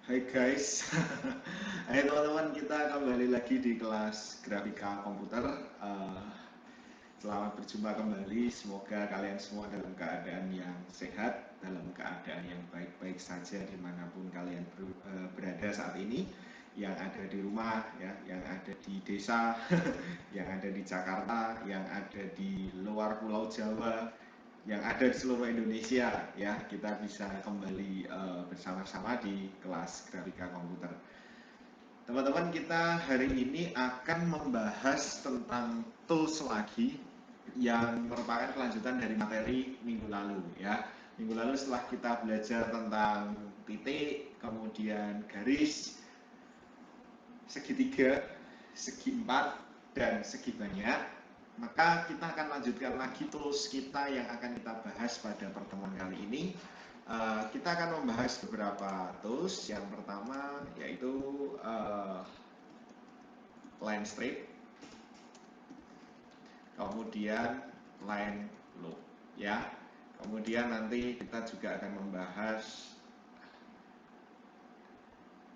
Hai guys, hai teman-teman, kita kembali lagi di kelas grafika komputer. Eh, Selamat berjumpa kembali. Semoga kalian semua dalam keadaan yang sehat, dalam keadaan yang baik-baik saja dimanapun kalian berada saat ini. Yang ada di rumah, ya, yang ada di desa, yang ada di Jakarta, yang ada di luar Pulau Jawa, yang ada di seluruh Indonesia, ya, kita bisa kembali bersama-sama di kelas grafika komputer. Teman-teman, kita hari ini akan membahas tentang tools lagi yang merupakan kelanjutan dari materi minggu lalu, ya. Minggu lalu setelah kita belajar tentang titik, kemudian garis, segitiga, segi empat, dan segi banyak, maka kita akan lanjutkan lagi tools kita yang akan kita bahas pada pertemuan kali ini. Kita akan membahas beberapa tools. Yang pertama yaitu line strip, kemudian line loop, ya. Kemudian nanti kita juga akan membahas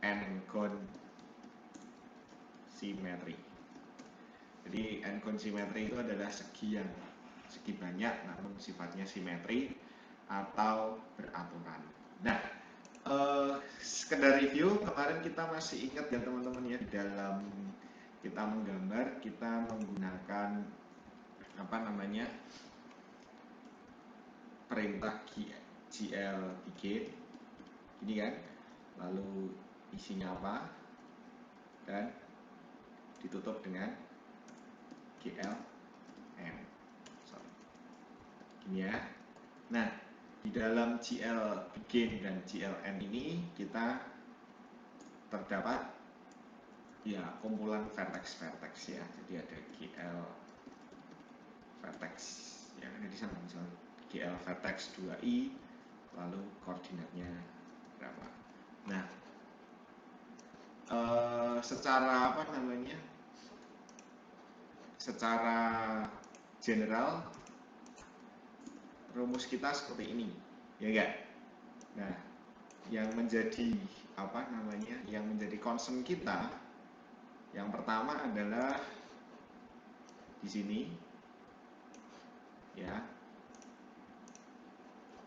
n-gon symmetry. Jadi n-gon symmetry itu adalah segi banyak namun sifatnya simetri atau beraturan. Nah, sekedar review, kemarin kita masih ingat ya teman-teman ya, di dalam kita menggambar kita menggunakan apa namanya, perintah GL begin ini kan, lalu isinya apa, dan ditutup dengan GL N. Sorry. Gini ya. Nah, di dalam GL begin dan GLN ini kita terdapat ya kumpulan vertex ya. Jadi ada GL vertex yang ada di sana, misalnya GL vertex 2i, lalu koordinatnya berapa. Nah, secara apa namanya, secara general rumus kita seperti ini, ya enggak? Nah, yang menjadi apa namanya, yang menjadi concern kita yang pertama adalah di sini, ya,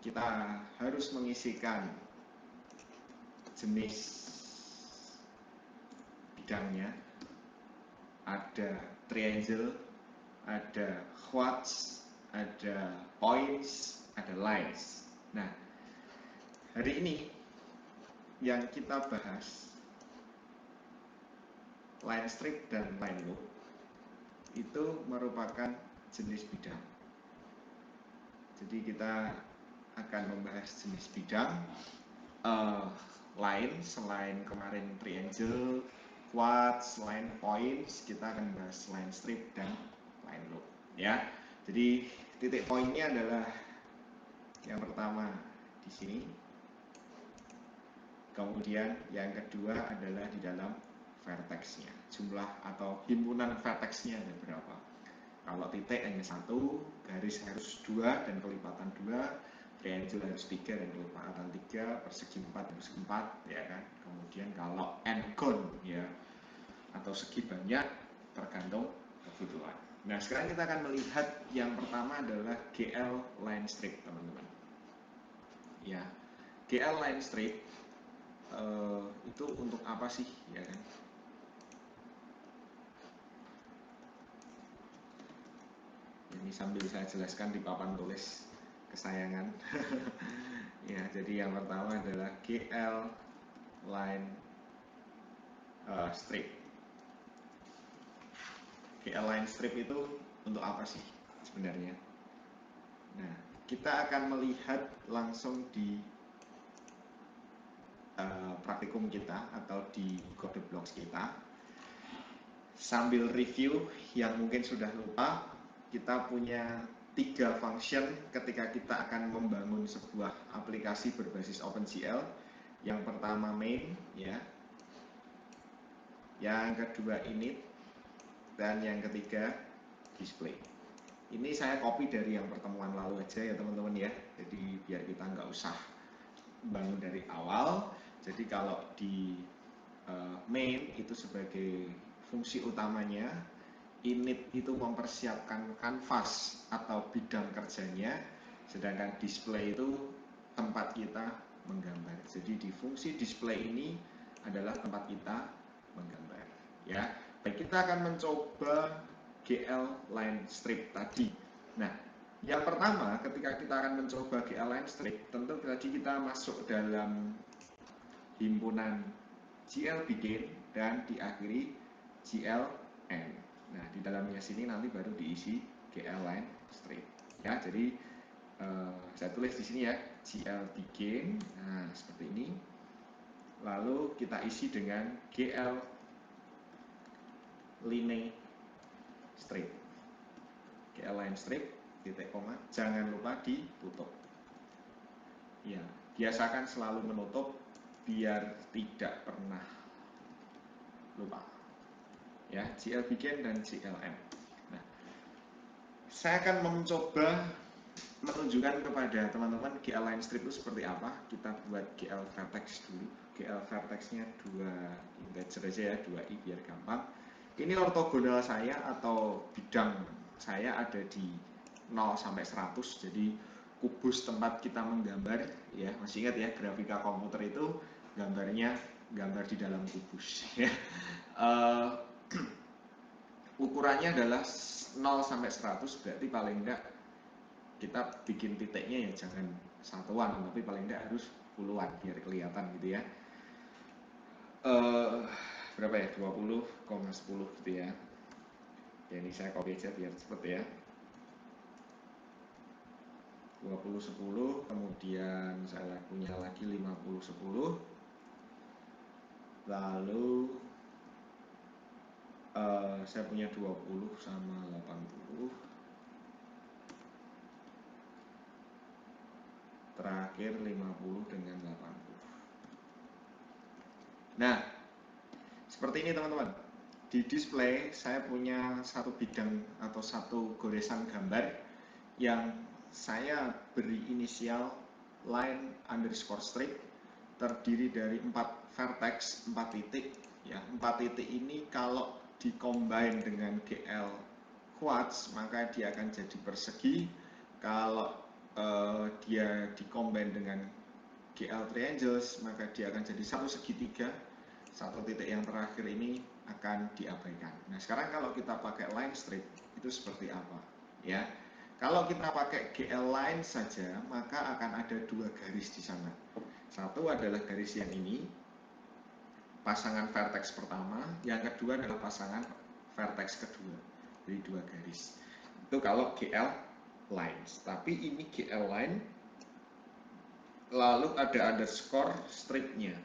kita harus mengisikan jenis bidangnya. Ada triangle, ada quads, ada points, ada lines. Nah, hari ini yang kita bahas line strip dan line loop itu merupakan jenis bidang. Jadi kita akan membahas jenis bidang lain selain kemarin triangle, quads, line points. Kita akan bahas line strip dan line loop, ya. Jadi titik poinnya adalah yang pertama di sini, kemudian yang kedua adalah di dalam vertexnya, jumlah atau himpunan vertexnya ada berapa. Kalau titik hanya satu, garis harus dua dan kelipatan dua, triangle harus 3 dan kelipatan 3, persegi 4 harus 4, ya kan. Kemudian kalau n-gon ya, atau segi banyak, tergantung kebutuhan. Nah, sekarang kita akan melihat yang pertama adalah GL line strip, teman-teman. Ya, GL line strip itu untuk apa sih, ya kan? Ini sambil saya jelaskan di papan tulis kesayangan. Ya, jadi yang pertama adalah GL line strip. GL line strip itu untuk apa sih sebenarnya? Nah, kita akan melihat langsung di praktikum kita atau di kode blocks kita. Sambil review yang mungkin sudah lupa, kita punya 3 function ketika kita akan membangun sebuah aplikasi berbasis OpenGL. Yang pertama main, ya. Yang kedua init, dan yang ketiga display. Ini saya copy dari yang pertemuan lalu aja ya teman-teman ya. Jadi biar kita nggak usah bangun dari awal. Jadi kalau di main itu sebagai fungsi utamanya, init itu mempersiapkan kanvas atau bidang kerjanya, sedangkan display itu tempat kita menggambar. Jadi di fungsi display ini adalah tempat kita menggambar. Ya, baik, kita akan mencoba GL line strip tadi. Nah, yang pertama ketika kita akan mencoba GL line strip, tentu tadi kita masuk dalam himpunan GL begin dan diakhiri GL end. Nah, di dalamnya sini nanti baru diisi GL line strip. Ya, jadi saya tulis di sini ya, GL begin. Nah, seperti ini. Lalu kita isi dengan GL line strip. GL line strip titik koma, jangan lupa ditutup. Ya, biasakan selalu menutup biar tidak pernah lupa. Ya, GL begin dan GLM. Nah, saya akan mencoba menunjukkan kepada teman-teman GL line strip itu seperti apa. Kita buat GL vertex dulu. GL vertexnya 2 integer aja ya, 2i biar gampang. Ini ortogonal saya atau bidang saya ada di 0 sampai 100. Jadi kubus tempat kita menggambar ya, masih ingat ya, grafika komputer itu gambarnya gambar di dalam kubus ya. Ukurannya adalah 0 sampai 100, berarti paling enggak kita bikin titiknya ya jangan satuan, tapi paling enggak harus puluhan biar kelihatan gitu ya. Berapa ya, 20,10 gitu ya. Ya, ini saya copy aja biar cepet ya. 2010, kemudian saya punya lagi 5010, lalu saya punya 20 sama 80, terakhir 50 dengan 80. Nah, seperti ini teman-teman. Di display saya punya satu bidang atau satu goresan gambar yang saya beri inisial line underscore strip, terdiri dari 4 vertex, 4 titik ya. 4 titik ini kalau dikombin dengan GL quads maka dia akan jadi persegi. Kalau dia dikombin dengan GL triangles maka dia akan jadi satu segitiga. Satu titik yang terakhir ini akan diabaikan. Nah, sekarang kalau kita pakai line strip itu seperti apa ya? Kalau kita pakai GL line saja maka akan ada 2 garis di sana. Satu adalah garis yang ini, pasangan vertex pertama, yang kedua adalah pasangan vertex kedua. Jadi 2 garis. Itu kalau GL lines. Tapi ini GL line lalu ada underscore stripnya.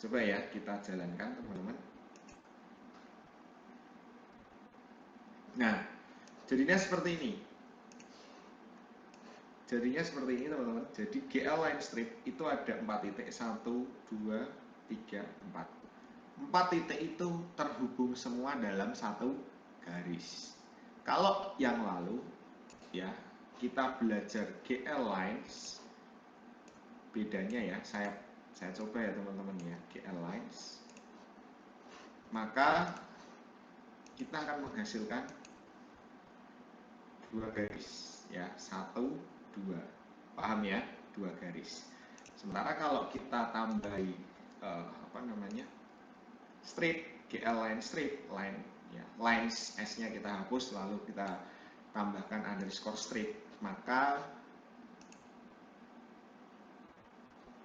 Coba ya kita jalankan teman-teman. Nah, jadinya seperti ini. Jadinya seperti ini teman-teman. Jadi GL line strip itu ada 4 titik, 1, 2, 3, 4. 4 titik itu terhubung semua dalam satu garis. Kalau yang lalu ya kita belajar GL lines, bedanya ya, saya coba ya teman-teman ya, GL lines, maka kita akan menghasilkan 2 garis ya, 1, 2, paham ya, 2 garis. Sementara kalau kita tambahi strip, GL line strip, line ya, lines S-nya kita hapus lalu kita tambahkan underscore strip, maka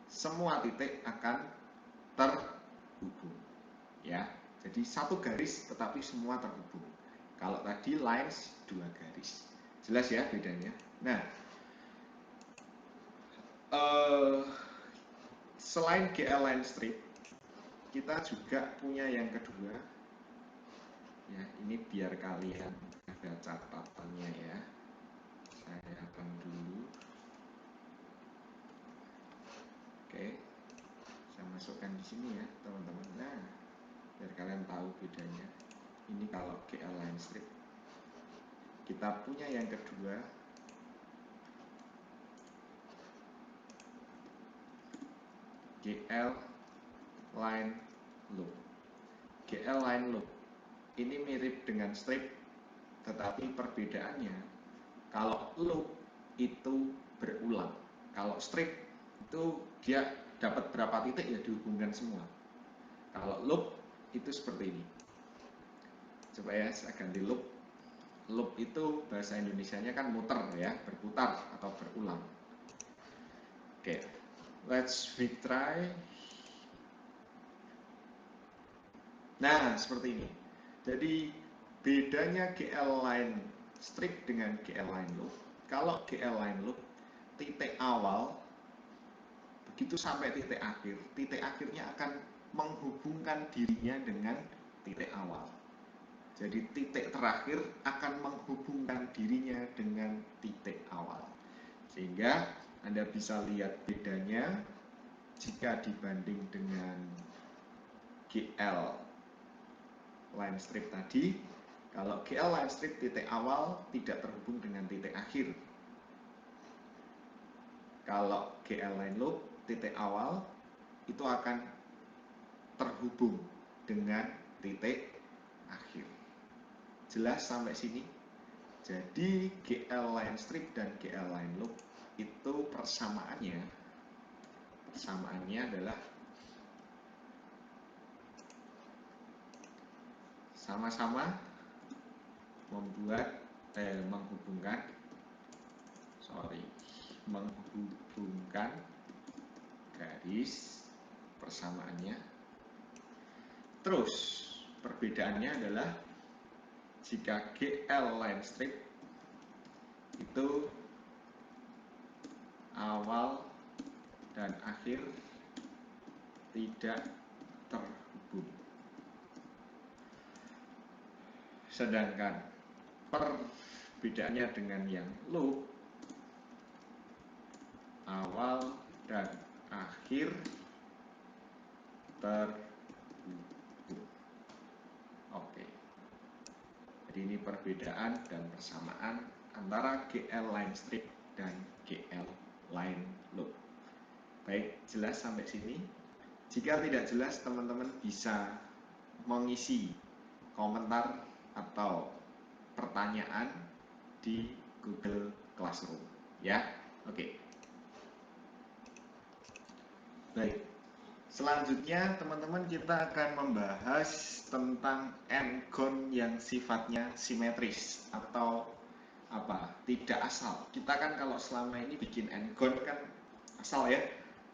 semua titik akan terhubung ya. Jadi satu garis tetapi semua terhubung. Kalau tadi lines 2 garis. Jelas ya bedanya. Nah, selain GL line strip, kita juga punya yang kedua. Ya, ini biar kalian ada catatannya ya. Saya akan dulu. Oke. Saya masukkan di sini ya, teman-teman. Nah, biar kalian tahu bedanya. Ini kalau GL line strip. Kita punya yang kedua, GL line loop. GL line loop ini mirip dengan strip, tetapi perbedaannya kalau loop itu berulang, kalau strip itu dia dapat berapa titik ya dihubungkan semua. Kalau loop itu seperti ini. Coba ya saya ganti loop. Loop itu bahasa Indonesianya kan muter ya, berputar atau berulang. Oke, let's retry. Nah, seperti ini. Jadi bedanya GL line strip dengan GL line loop. Kalau GL line loop, titik awal begitu sampai titik akhirnya akan menghubungkan dirinya dengan titik awal. Jadi titik terakhir akan menghubungkan dirinya dengan titik awal. Sehingga Anda bisa lihat bedanya jika dibanding dengan GL line strip tadi. Kalau GL line strip titik awal tidak terhubung dengan titik akhir. Kalau GL line loop titik awal itu akan terhubung dengan titik akhir. Jelas sampai sini? Jadi GL line strip dan GL line loop itu persamaannya adalah sama-sama menghubungkan garis persamaannya. Terus perbedaannya adalah jika GL line strip itu awal dan akhir tidak terhubung. Sedangkan perbedaannya dengan yang loop, awal dan akhir terhubung. Oke. Jadi ini perbedaan dan persamaan antara GL line strip dan GL line loop. Baik, jelas sampai sini? Jika tidak jelas, teman-teman bisa mengisi komentar atau pertanyaan di Google Classroom, ya. Oke. Baik. Selanjutnya, teman-teman, kita akan membahas tentang n-gon yang sifatnya simetris atau tidak asal. Kita kan kalau selama ini bikin n-gon kan asal ya,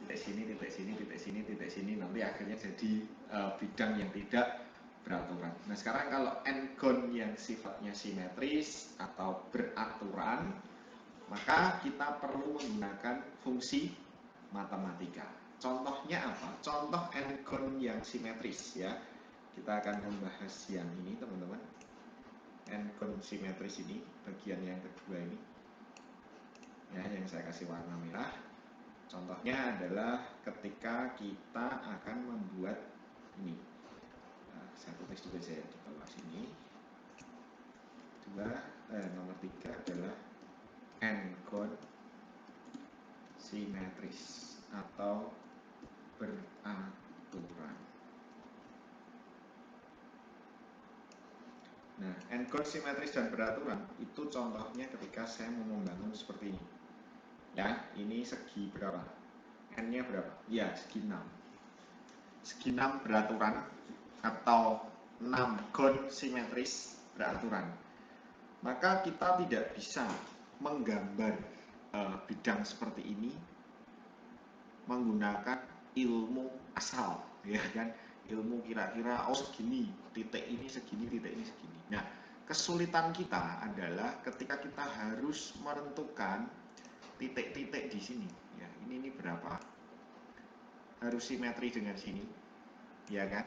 titik sini, titik sini, titik sini, titik sini, nanti akhirnya jadi bidang yang tidak beraturan. Nah, sekarang kalau n-gon yang sifatnya simetris atau beraturan, maka kita perlu menggunakan fungsi matematika. Contohnya apa? Contoh n-gon yang simetris ya. Kita akan membahas yang ini, teman-teman. N-gon simetris ini, bagian yang kedua ini. Ya, yang saya kasih warna merah. Contohnya adalah ketika kita akan membuat ini. Nah, saya tulis juga saya di bawah sini. Nomor 3 adalah n-gon simetris atau beraturan. Nah, n-gon simetris dan beraturan itu contohnya ketika saya mau membangun seperti ini. Ya, ini segi berapa? N-nya berapa? Ya, segi 6. Segi 6 beraturan atau 6 gon simetris beraturan. Maka kita tidak bisa menggambar bidang seperti ini menggunakan ilmu asal, ya kan? Ilmu kira-kira segini, titik ini segini, titik ini segini. Nah, kesulitan kita adalah ketika kita harus menentukan titik-titik di sini. Ya, ini berapa? Harus simetri dengan sini, ya kan?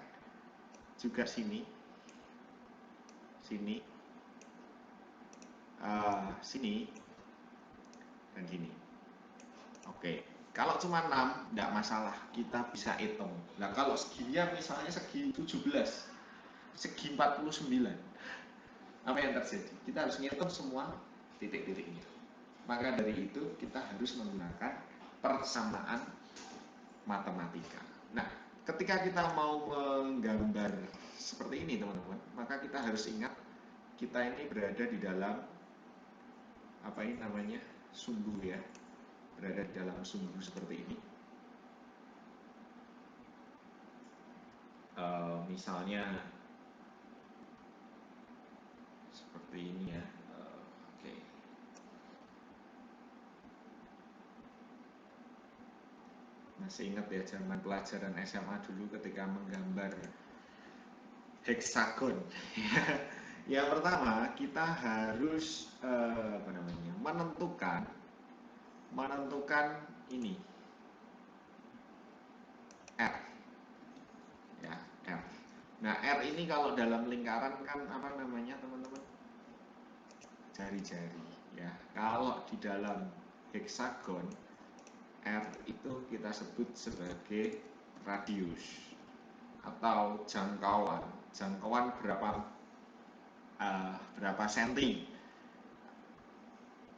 Juga sini, sini, sini, dan sini. Oke. Kalau cuma 6, tidak masalah, kita bisa hitung. Nah, kalau seginya misalnya segi 17, segi 49, apa yang terjadi? Kita harus ngitung semua titik-titiknya. Maka dari itu, kita harus menggunakan persamaan matematika. Nah, ketika kita mau menggambar seperti ini teman-teman, maka kita harus ingat kita ini berada di dalam apa ini namanya, sumbu ya, berada di dalam sumbu seperti ini. Misalnya seperti ini ya. Oke. Masih ingat ya zaman pelajaran SMA dulu ketika menggambar heksagon. Yang pertama kita harus menentukan ini R ya, R. Nah, R ini kalau dalam lingkaran kan apa namanya teman-teman? Jari-jari ya. Kalau di dalam heksagon, R itu kita sebut sebagai radius atau jangkauan. Jangkauan berapa senti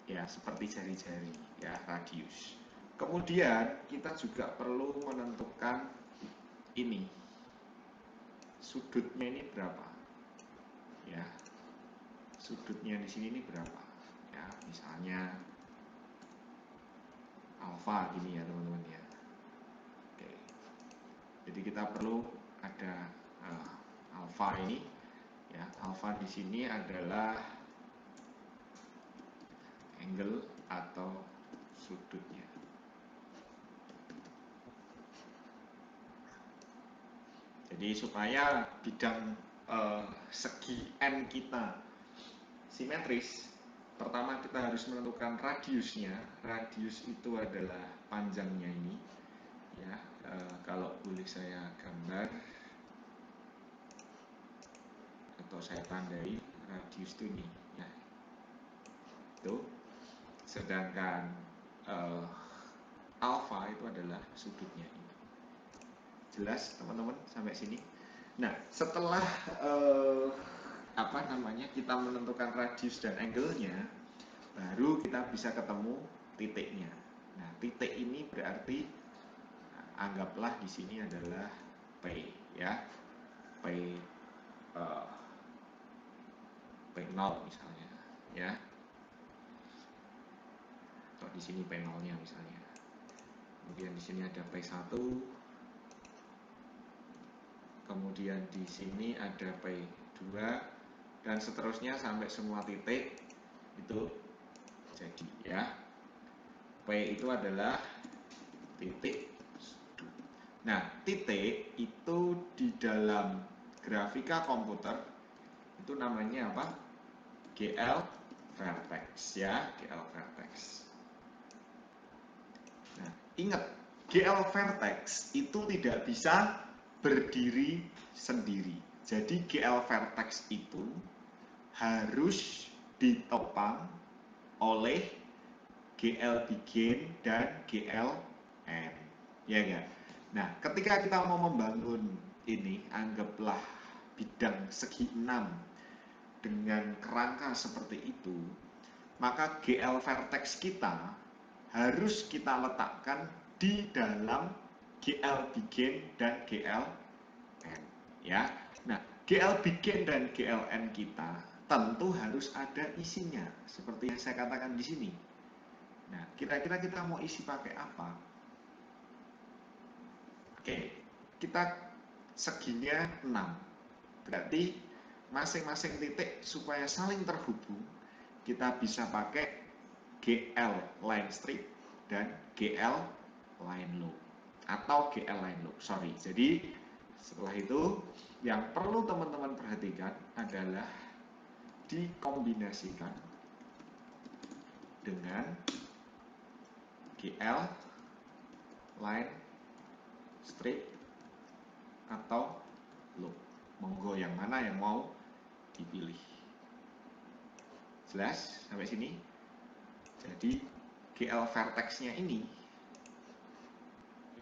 ya, seperti jari-jari ya, radius. Kemudian kita juga perlu menentukan ini, sudutnya ini berapa ya, sudutnya di sini ini berapa ya, misalnya alfa gini ya teman-teman ya. Oke. Jadi kita perlu ada alfa ini ya. Alfa di sini adalah angle atau sudutnya. Jadi supaya bidang segi N kita simetris, pertama kita harus menentukan radiusnya. Radius itu adalah panjangnya ini ya. Kalau boleh saya gambar atau saya tandai, radius itu ini ya, itu. Sedangkan alfa itu adalah sudutnya ini. Jelas teman-teman sampai sini? Nah, setelah kita menentukan radius dan angle-nya, baru kita bisa ketemu titiknya. Nah, titik ini berarti anggaplah di sini adalah P ya. P0 misalnya ya. Atau di sini P0-nya misalnya. Kemudian di sini ada P1. Kemudian di sini ada P2 dan seterusnya sampai semua titik itu jadi ya. P itu adalah titik sudut. Nah, titik itu di dalam grafika komputer itu namanya apa? GL vertex ya, GL vertex. Nah, ingat, GL vertex itu tidak bisa berdiri sendiri. Jadi GL vertex itu harus ditopang oleh GL begin dan GL end. Ya enggak? Nah, ketika kita mau membangun ini, anggaplah bidang segi 6 dengan kerangka seperti itu, maka GL vertex kita harus kita letakkan di dalam GL begin dan GL end ya. Nah, GL begin dan GL end kita tentu harus ada isinya seperti yang saya katakan di sini. Nah, kira-kira kita mau isi pakai apa? Oke, kita seginya 6. Berarti masing-masing titik supaya saling terhubung, kita bisa pakai GL line strip dan GL line loop atau GL line loop. Sorry. Jadi setelah itu yang perlu teman-teman perhatikan adalah dikombinasikan dengan GL line strip atau loop. Monggo yang mana yang mau dipilih. Jelas sampai sini? Jadi GL vertex-nya ini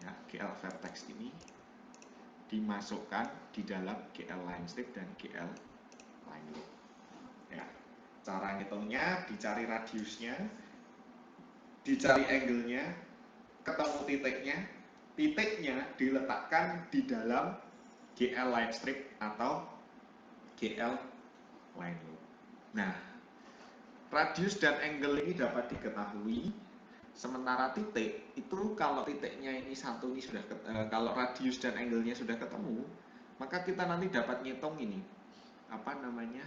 ya, GL vertex ini dimasukkan di dalam GL line strip dan GL line loop. Ya, cara ngitungnya dicari radiusnya, dicari angle-nya, ketemu titiknya, titiknya diletakkan di dalam GL line strip atau GL line loop. Nah, radius dan angle ini dapat diketahui, sementara titik itu kalau titiknya ini satu ini sudah kalau radius dan angle-nya sudah ketemu, maka kita nanti dapat ngitung ini apa namanya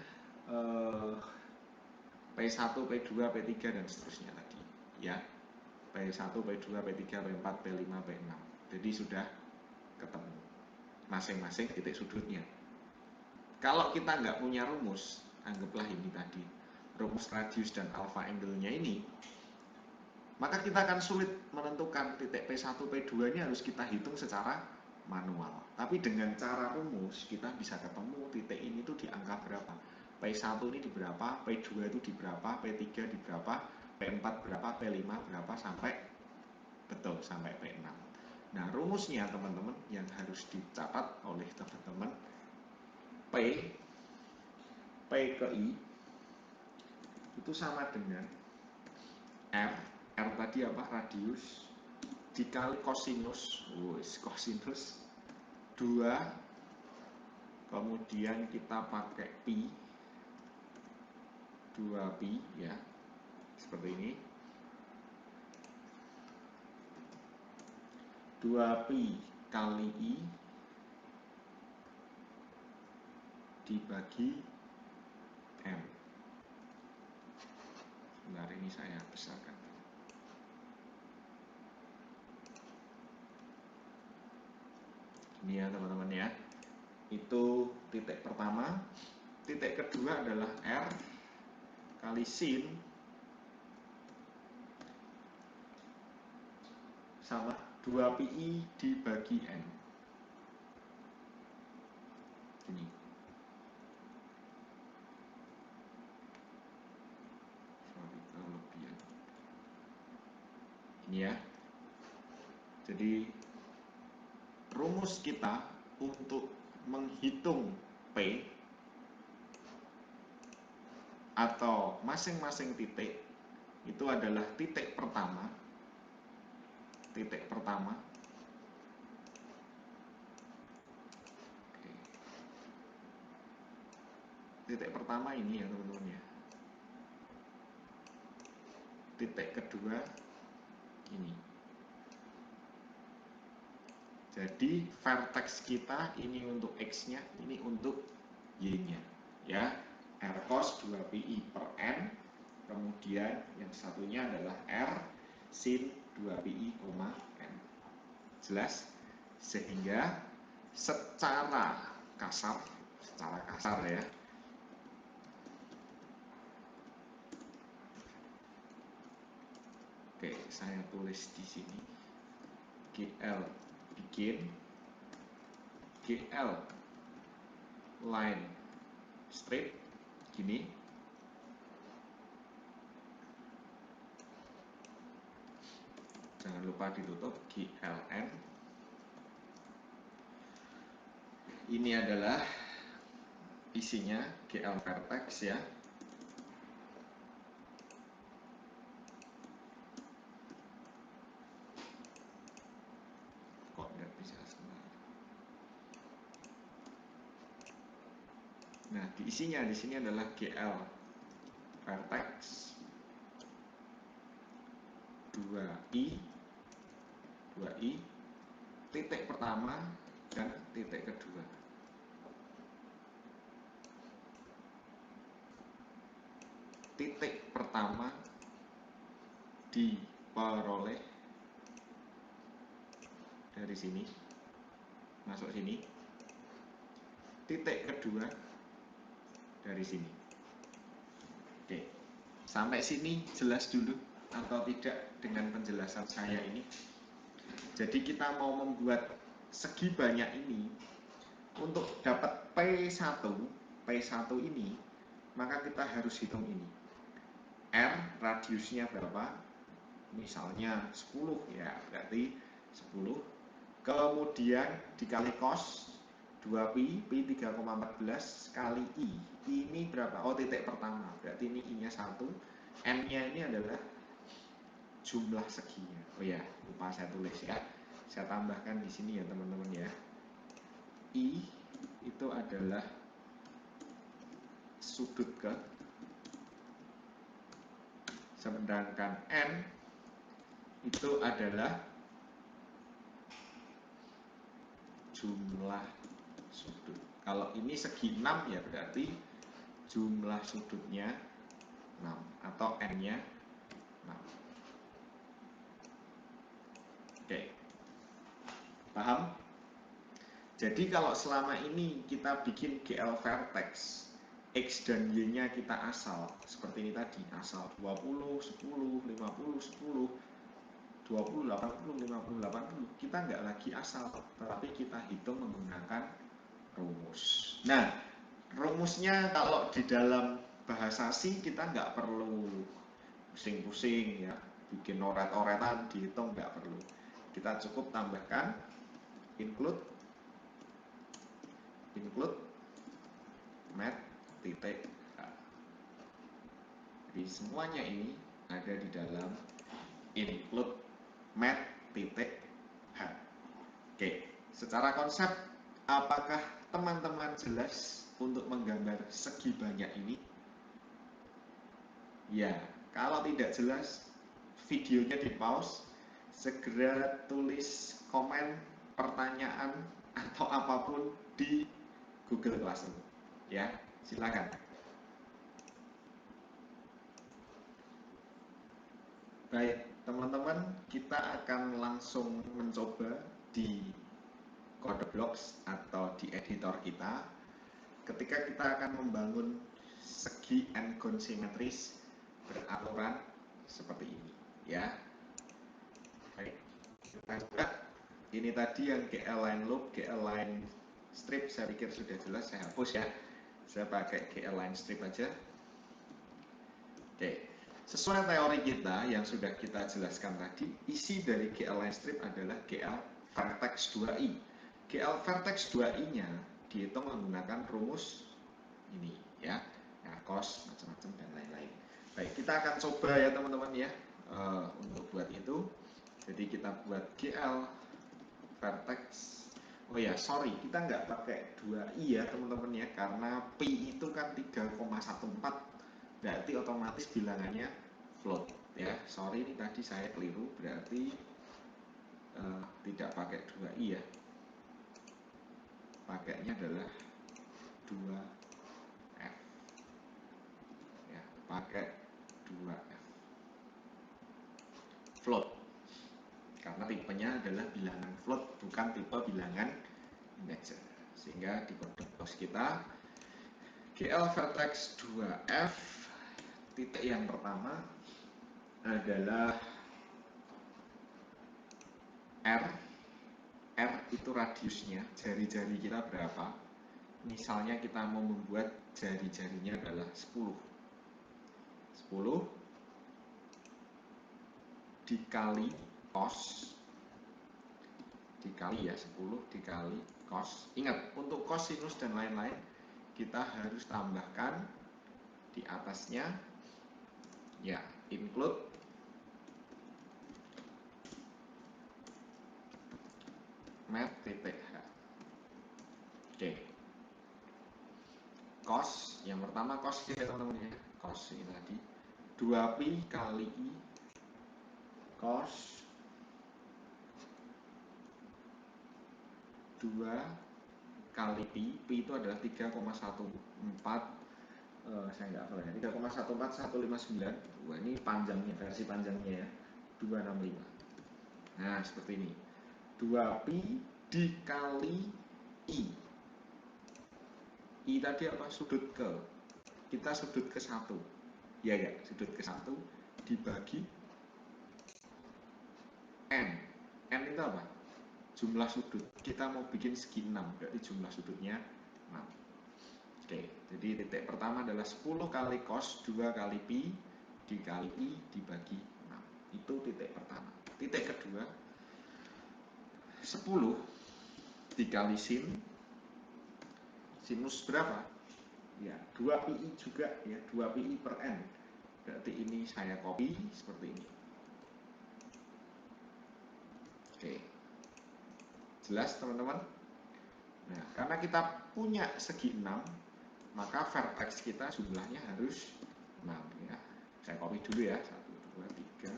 P1, P2, P3 dan seterusnya tadi ya. P1, P2, P3, P4, P5, P6. Jadi sudah ketemu masing-masing titik sudutnya. Kalau kita nggak punya rumus, anggaplah ini tadi, rumus radius dan alpha angle-nya ini, maka kita akan sulit menentukan titik P1, P2 nya harus kita hitung secara manual. Tapi dengan cara rumus, kita bisa ketemu titik ini tuh di angka berapa. P1 ini di berapa, P2 itu di berapa, P3 di berapa, P4 berapa, P5 berapa, sampai betul sampai P6. Nah, rumusnya teman-teman yang harus dicatat oleh teman-teman, P ke I itu sama dengan R tadi apa, radius, dikali kosinus, kosinus 2, kemudian kita pakai pi, 2 pi ya, seperti ini, 2 pi kali I dibagi M. Sebentar, ini saya besarkan. Ini ya teman-teman ya, itu titik pertama. Titik kedua adalah R kali sin sama 2 pi dibagi N. Ini. Ini ya. Jadi rumus kita untuk menghitung P atau masing-masing titik itu adalah titik pertama ini ya teman-teman ya, titik kedua ini. Jadi vertex kita ini untuk X nya, ini untuk Y nya ya, R cos 2 pi per N, kemudian yang satunya adalah R sin 2 pi, N. Jelas? Sehingga secara kasar ya, oke, saya tulis di sini GL bikin GL line strip gini, jangan lupa ditutup GLN. Ini adalah isinya GL vertex ya. Kok nggak bisa sebentar. Nah, di sini adalah GL vertex 2i titik pertama dan titik kedua. Titik pertama diperoleh dari sini, masuk sini. Titik kedua dari sini. Oke, sampai sini jelas dulu atau tidak dengan penjelasan saya ini? Jadi kita mau membuat segi banyak ini, untuk dapat P1 ini, maka kita harus hitung ini. R radiusnya berapa? Misalnya 10 ya, berarti 10. Kemudian dikali cos 2 pi 3,14 kali I. Ini berapa? Oh, titik pertama. Berarti ini I-nya 1. N-nya ini adalah jumlah seginya. Oh ya, lupa saya tulis ya. Saya tambahkan di sini ya teman-teman ya. I itu adalah sudut ke, sedangkan N itu adalah jumlah sudut. Kalau ini segi 6 ya berarti jumlah sudutnya 6 atau N-nya 6. Oke. Paham? Jadi kalau selama ini kita bikin GL vertex, X dan Y-nya kita asal, seperti ini tadi, asal 20, 10, 50, 10, 20, 80, 50, 80, kita nggak lagi asal, tetapi kita hitung menggunakan rumus. Nah, rumusnya kalau di dalam bahasa C kita nggak perlu pusing-pusing ya, bikin oret-oretan, dihitung nggak perlu. Kita cukup tambahkan include math titik H. Jadi semuanya ini ada di dalam include math titik H. Oke, secara konsep apakah teman-teman jelas untuk menggambar segi banyak ini? Ya, kalau tidak jelas videonya di pause, segera tulis komen, pertanyaan atau apapun di Google Classroom. Ya, silakan. Baik, teman-teman, kita akan langsung mencoba di CodeBlocks atau di editor kita. Ketika kita akan membangun segi n-gon simetris beraturan seperti ini, ya. Baik, kita coba. Ini tadi yang GL line loop, GL line strip, saya pikir sudah jelas, saya hapus ya. Saya pakai GL line strip aja. Oke, sesuai teori kita yang sudah kita jelaskan tadi, isi dari GL line strip adalah GL vertex 2i. GL vertex 2i-nya dihitung menggunakan rumus ini ya, cos macam-macam dan lain-lain. Baik, kita akan coba ya teman-teman ya, untuk buat itu. Jadi kita buat GL vertex. Oh ya, sorry, kita nggak pakai 2i ya teman-teman ya, karena pi itu kan 3,14, berarti otomatis bilangannya float ya. Sorry, ini tadi saya keliru, berarti tidak pakai 2i ya, pakainya adalah 2f ya, pakai 2f float karena tipenya adalah bilangan float, bukan tipe bilangan integer. Sehingga di CodeBlocks kita GL vertex 2f, titik yang pertama adalah R. R itu radiusnya, jari-jari kita berapa. Misalnya kita mau membuat jari-jarinya adalah 10 dikali cos, dikali ya 10 dikali cos. Ingat, untuk cosinus dan lain-lain kita harus tambahkan di atasnya ya, include math titik H. Oke, cos yang pertama cos ya teman-teman ya, cos ini tadi 2pi kali i cos 2 kali pi, pi itu adalah 3,14, saya nggak tahu ya, 3,14159. Wah, ini panjangnya, versi panjangnya ya, 265. Nah, seperti ini. 2pi dikali i. I tadi apa? Sudut ke. Kita sudut ke 1. Ya, sudut ke 1 dibagi n. N itu apa? Jumlah sudut. Kita mau bikin segi 6, berarti jumlah sudutnya 6. Oke, jadi titik pertama adalah 10 kali cos 2 kali pi dikali i dibagi 6. Itu titik pertama. Titik kedua, 10 dikali sin. Sinus berapa? Ya, 2pi juga ya, 2pi per n. Berarti ini saya copy seperti ini. Oke. Jelas teman-teman? Nah, karena kita punya segi 6, maka vertex kita jumlahnya harus 6 ya. Saya copy dulu ya. 1, 2, 3,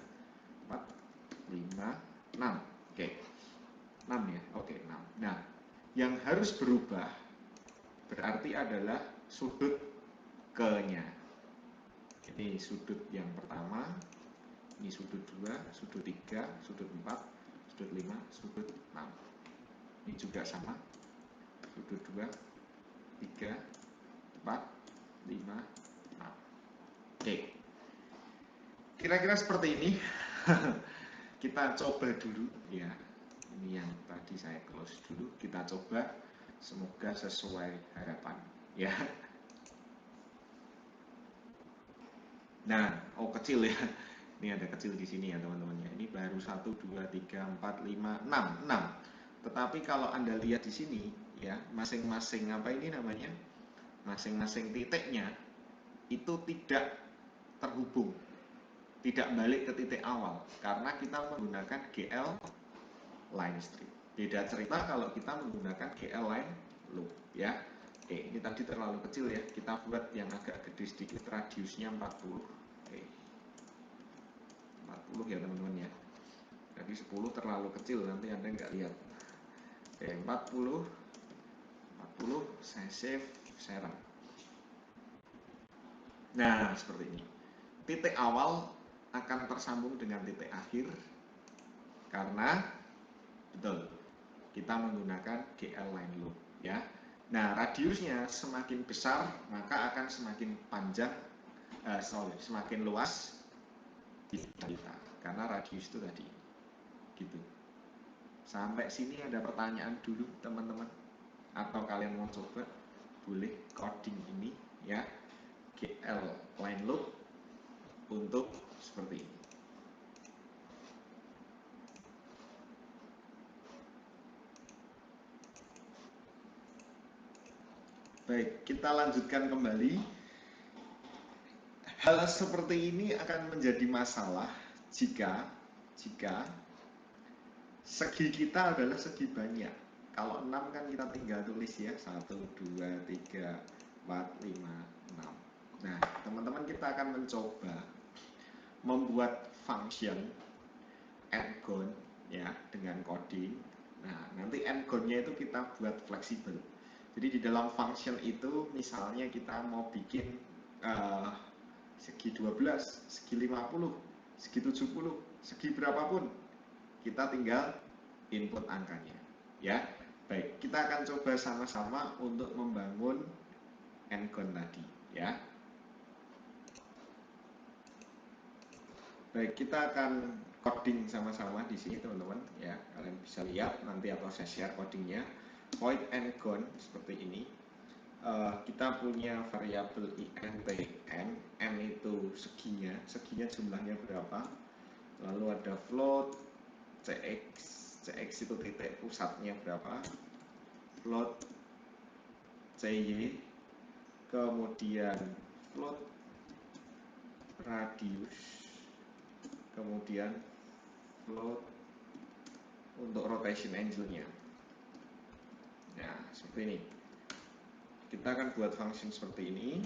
4, 5, 6. Oke. 6 ya. Oke, 6. Nah, yang harus berubah berarti adalah sudut ke-nya. Ini sudut yang pertama, ini sudut 2, sudut 3, sudut 4, sudut 5, sudut 6. Ini juga sama. Sudut 2, 3, 4, 5, 6. Oke. Kira-kira seperti ini. Kita coba dulu ya. Ini yang tadi saya close dulu. Kita coba, semoga sesuai harapan ya. Nah, oh kecil ya. Ini ada kecil di sini ya teman-teman ya. Ini baru 1, 2, 3, 4, 5, 6. Tetapi kalau Anda lihat di sini ya, masing-masing apa ini namanya? Masing-masing titiknya itu tidak terhubung, tidak balik ke titik awal karena kita menggunakan GL line strip. Beda cerita kalau kita menggunakan GL line loop ya. Oke, ini tadi terlalu kecil ya. Kita buat yang agak gede sedikit, radiusnya 40. Oke. 40 ya teman-teman ya. Jadi 10 terlalu kecil, nanti Anda nggak lihat. Oke, 40, saya save, saya run. Nah, seperti ini. Titik awal akan tersambung dengan titik akhir karena betul kita menggunakan GL line loop ya. Nah, radiusnya semakin besar maka akan semakin panjang, semakin luas kita karena radius itu tadi gitu. Sampai sini ada pertanyaan dulu teman-teman, atau kalian mau coba boleh coding ini ya, GL line loop untuk seperti ini. Baik, kita lanjutkan kembali. Hal seperti ini akan menjadi masalah jika segi kita adalah segi banyak. Kalau 6 kan kita tinggal tulis ya, 1, 2, 3, 4, 5, 6. Nah, teman-teman kita akan mencoba membuat function endgon ya dengan coding. Nah, nanti endgonnya itu kita buat fleksibel. Jadi di dalam function itu misalnya kita mau bikin segi 12, segi 50, segi 70, segi berapapun, kita tinggal input angkanya ya. Baik, kita akan coba sama-sama untuk membangun endgon tadi ya. Baik, kita akan coding sama-sama di sini teman-teman ya. Kalian bisa lihat nanti atau saya share codingnya. Void endgon seperti ini. Kita punya variabel int n itu seginya jumlahnya berapa. Lalu ada float cx itu titik pusatnya berapa, float cy, kemudian float radius, kemudian float untuk rotation angle-nya. Nah, seperti ini. Kita akan buat function seperti ini.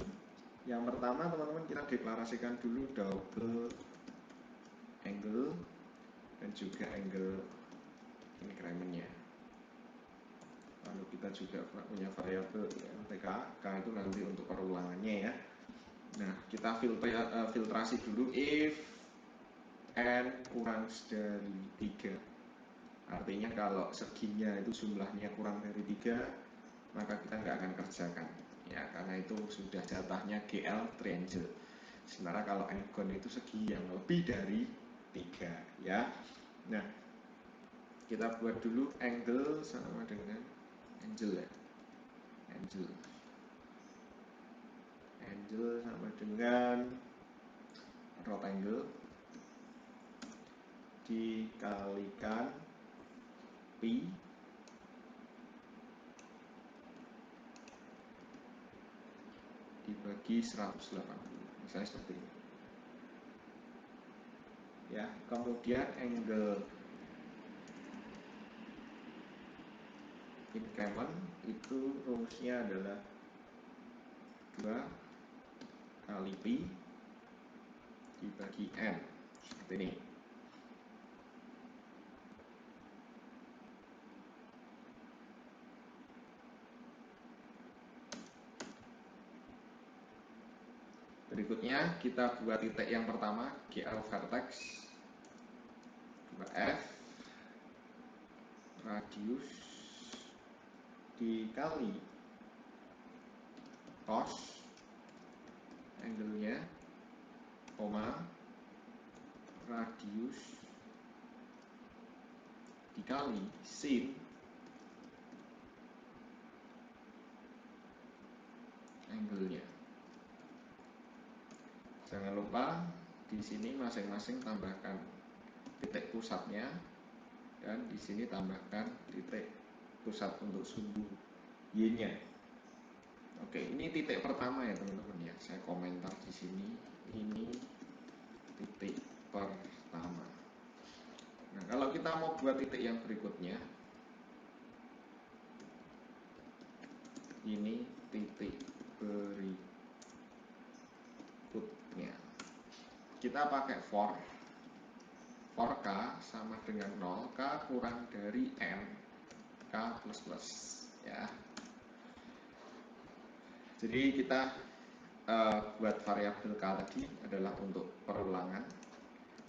Yang pertama teman-teman kita deklarasikan dulu double angle dan juga angle increment-nya. Lalu kita juga punya variabel ntk, k itu nanti untuk perulangannya ya. Nah, kita filtrasi dulu if n kurang dari 3. Artinya kalau seginya itu jumlahnya kurang dari 3, maka kita nggak akan kerjakan ya, karena itu sudah jatahnya GL triangle. Sementara kalau endgon itu segi yang lebih dari 3 ya. Nah, kita buat dulu angle sama dengan angle ya. Angle sama dengan right angle dikalikan pi dibagi 180, misalnya seperti ini ya. Kemudian angle increment itu rumusnya adalah 2 kali pi dibagi n, seperti ini. Berikutnya kita buat titik yang pertama, GL vertex 2F radius dikali cos angle-nya, koma radius dikali sin angle-nya. Jangan lupa di sini masing-masing tambahkan titik pusatnya dan di sini tambahkan titik pusat untuk sumbu Y-nya. Oke, ini titik pertama ya teman-teman ya. Saya komentar di sini, ini titik pertama. Nah, kalau kita mau buat titik yang berikutnya, ini titik berikutnya. Kita pakai for K sama dengan 0, K kurang dari N, K plus plus ya. Jadi kita buat variabel K tadi adalah untuk perulangan,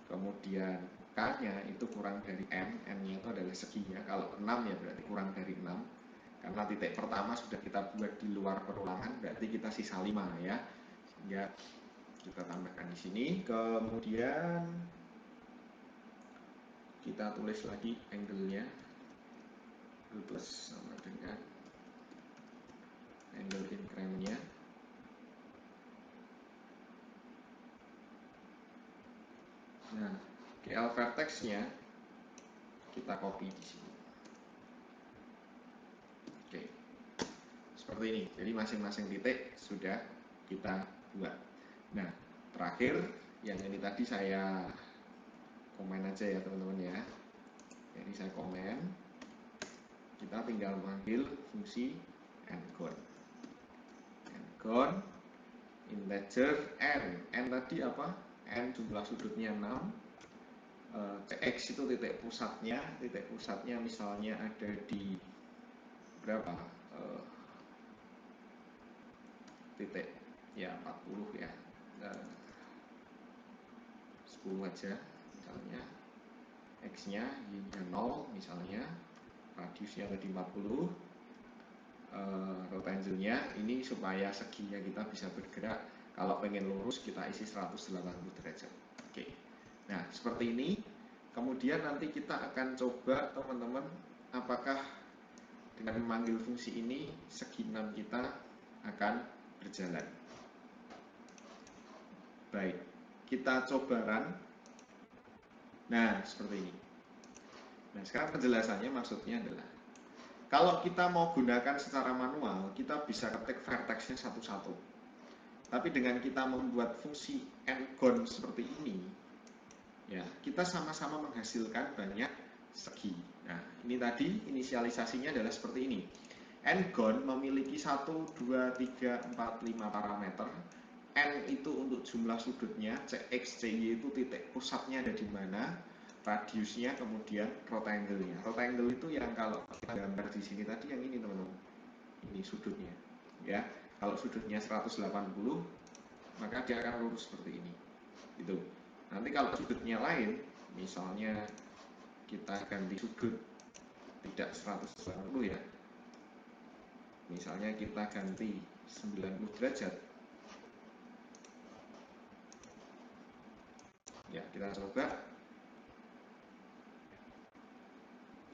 kemudian K-nya itu kurang dari N, N-nya itu adalah seginya. Kalau 6 ya berarti kurang dari 6, karena titik pertama sudah kita buat di luar perulangan, berarti kita sisa 5 ya. Sehingga kita tambahkan di sini, kemudian kita tulis lagi angle-nya, angle plus sama dengan angle increment-nya. Nah, GL vertex-nya kita copy di sini. Oke, seperti ini. Jadi masing-masing titik sudah kita buat. Nah, terakhir yang ini tadi saya komen aja ya teman-teman ya. Jadi saya komen, kita tinggal manggil fungsi n-gon. N-gon integer n. N tadi apa? N jumlah sudutnya 6. Cx itu titik pusatnya misalnya ada di berapa? Titik ya 40 ya. 10 aja misalnya. X-nya Y-nya 0 misalnya, radiusnya tadi 40, rectangle-nya ini supaya seginya kita bisa bergerak. Kalau pengen lurus kita isi 180 derajat. Oke. Nah, seperti ini. Kemudian nanti kita akan coba teman-teman apakah dengan memanggil fungsi ini segi 6 kita akan berjalan. Baik, kita coba run. Nah, seperti ini. Nah, sekarang penjelasannya maksudnya adalah kalau kita mau gunakan secara manual, kita bisa ketik vertex-nya satu-satu. Tapi dengan kita membuat fungsi n-gon seperti ini, ya, kita sama-sama menghasilkan banyak segi. Nah, ini tadi inisialisasinya adalah seperti ini. N-gon memiliki 1, 2, 3, 4, 5 parameter. N itu untuk jumlah sudutnya, Cx, Cy itu titik pusatnya ada di mana, radiusnya, kemudian rectangle-nya. Rectangle itu yang kalau kita gambar di sini tadi yang ini teman-teman. Ini sudutnya. Ya, kalau sudutnya 180, maka dia akan lurus seperti ini. Itu. Nanti kalau sudutnya lain, misalnya kita ganti sudut tidak 180 ya. Misalnya kita ganti 90 derajat. Ya, kita coba.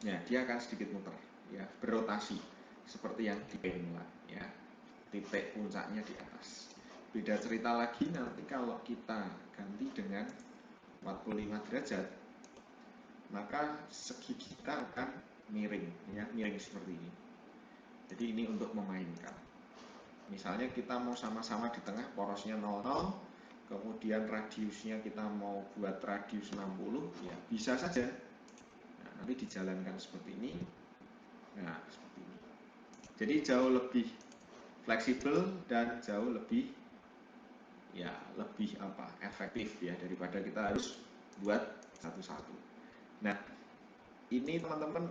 Ya, dia akan sedikit muter, ya, berotasi seperti yang di Pemula, ya. Titik puncaknya di atas. Beda cerita lagi nanti kalau kita ganti dengan 45 derajat, maka segi kita akan miring, ya, miring seperti ini. Jadi ini untuk memainkan. Misalnya kita mau sama-sama di tengah, porosnya 00, kemudian radiusnya kita mau buat radius 60, ya bisa saja. Nah, nanti dijalankan seperti ini. Nah, seperti ini. Jadi jauh lebih fleksibel dan jauh lebih lebih efektif ya daripada kita harus buat satu-satu. Nah, ini teman-teman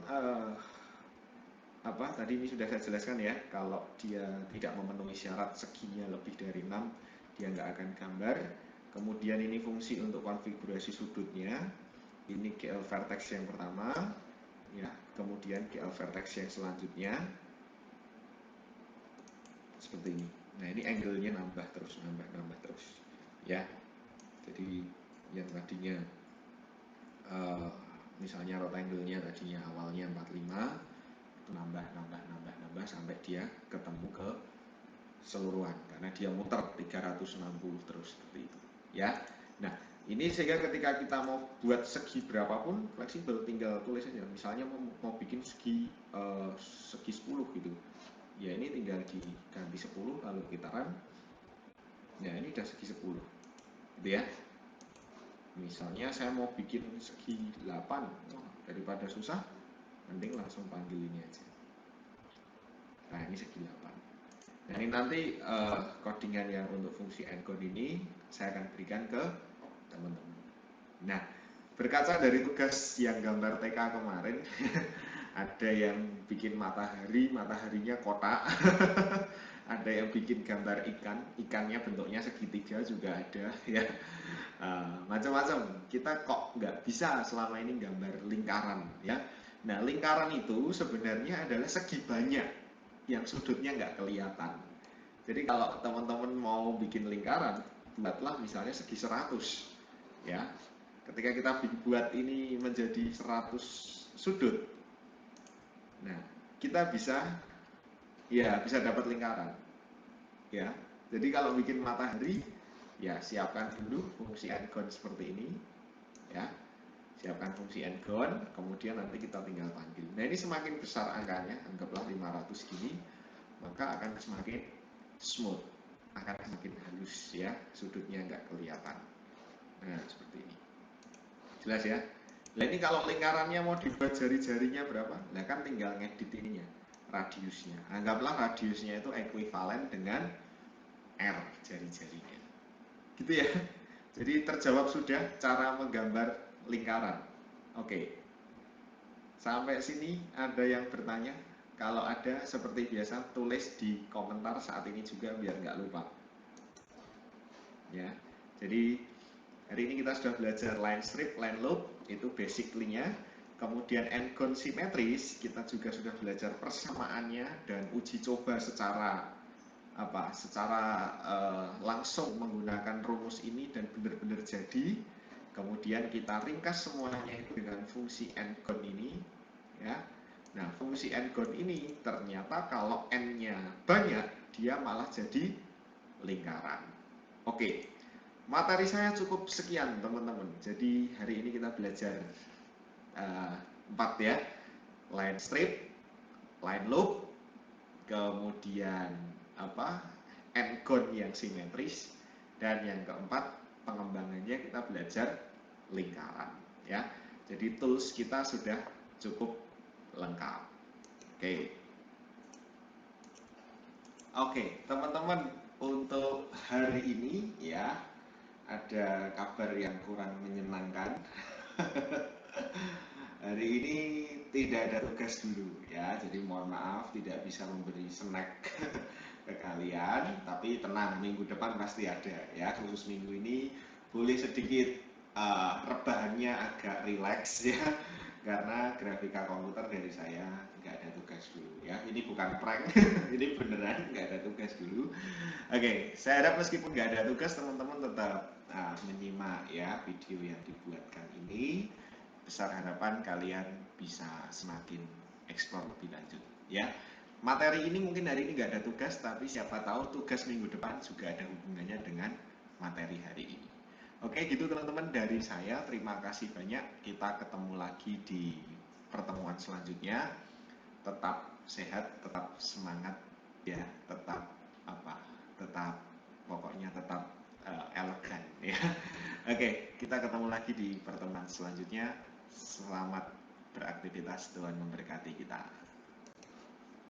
tadi ini sudah saya jelaskan ya, kalau dia tidak memenuhi syarat seginya lebih dari 6, dia nggak akan gambar. Kemudian ini fungsi untuk konfigurasi sudutnya, ini GL vertex yang pertama ya, kemudian GL vertex yang selanjutnya seperti ini. Nah, ini angle-nya nambah terus ya. Jadi yang tadinya misalnya rectangle-nya tadinya awalnya 45, nambah sampai dia ketemu ke seluruhan karena dia muter 360 terus seperti itu ya. Nah, ini sehingga ketika kita mau buat segi berapapun fleksibel, tinggal tulis aja. Misalnya mau bikin segi 10 gitu ya, ini tinggal diganti 10 lalu kita run. Nah, ini udah segi 10 gitu ya. Misalnya saya mau bikin segi 8, daripada susah mending langsung panggil ini aja. Nah, ini segi 8. Nah, ini nanti codingan yang untuk fungsi endcode ini saya akan berikan ke teman-teman. Nah, berkaca dari tugas yang gambar TK kemarin, ada yang bikin mataharinya kotak, ada yang bikin gambar ikannya bentuknya segitiga juga ada ya. Macam-macam. Kita kok nggak bisa selama ini gambar lingkaran ya. Nah, lingkaran itu sebenarnya adalah segi banyak yang sudutnya nggak kelihatan. Jadi kalau teman-teman mau bikin lingkaran, buatlah misalnya segi 100 ya. Ketika kita buat ini menjadi 100 sudut, nah kita bisa dapat lingkaran ya. Jadi kalau bikin matahari ya siapkan dulu fungsi endcode seperti ini ya. Siapkan fungsi endcode, kemudian nanti kita tinggal panggil. Nah, ini semakin besar angkanya, anggaplah 500 gini, maka akan semakin smooth, akan semakin halus ya, sudutnya nggak kelihatan. Nah, seperti ini. Jelas ya? Nah, ini kalau lingkarannya mau dibuat jari-jarinya berapa? Nah, kan tinggal ngedit ininya, radiusnya. Anggaplah radiusnya itu ekuivalen dengan R jari-jarinya. Gitu ya. Jadi terjawab sudah cara menggambar lingkaran. Oke. Sampai sini ada yang bertanya? Kalau ada, seperti biasa tulis di komentar saat ini juga biar nggak lupa. Ya. Jadi hari ini kita sudah belajar line strip, line loop, itu basically-nya. Kemudian endcode simetris, kita juga sudah belajar persamaannya dan uji coba secara langsung menggunakan rumus ini dan benar-benar jadi. Kemudian kita ringkas semuanya itu dengan fungsi endcode ini ya. Nah, fungsi endcode ini ternyata kalau n-nya banyak dia malah jadi lingkaran. Oke, materi saya cukup sekian teman-teman. Jadi hari ini kita belajar 4 ya, line strip, line loop, kemudian endcode yang simetris, dan yang keempat pengembangannya kita belajar lingkaran ya. Jadi tools kita sudah cukup lengkap. Oke, teman-teman, untuk hari ini ya ada kabar yang kurang menyenangkan. Hari ini tidak ada tugas dulu ya, jadi mohon maaf tidak bisa memberi snack ke kalian, tapi tenang, minggu depan pasti ada ya. Khusus minggu ini boleh sedikit rebahannya agak rileks ya, karena grafika komputer dari saya nggak ada tugas dulu ya. Ini bukan prank, ini beneran nggak ada tugas dulu. Oke, saya harap meskipun nggak ada tugas, teman-teman tetap menyimak ya video yang dibuatkan ini. Besar harapan kalian bisa semakin eksplor lebih lanjut ya. Materi ini mungkin hari ini nggak ada tugas, tapi siapa tahu tugas minggu depan juga ada hubungannya dengan materi hari ini. Oke, gitu teman-teman dari saya. Terima kasih banyak. Kita ketemu lagi di pertemuan selanjutnya. Tetap sehat, tetap semangat ya, tetap pokoknya tetap elegan ya. Oke, kita ketemu lagi di pertemuan selanjutnya. Selamat beraktivitas, Tuhan memberkati kita.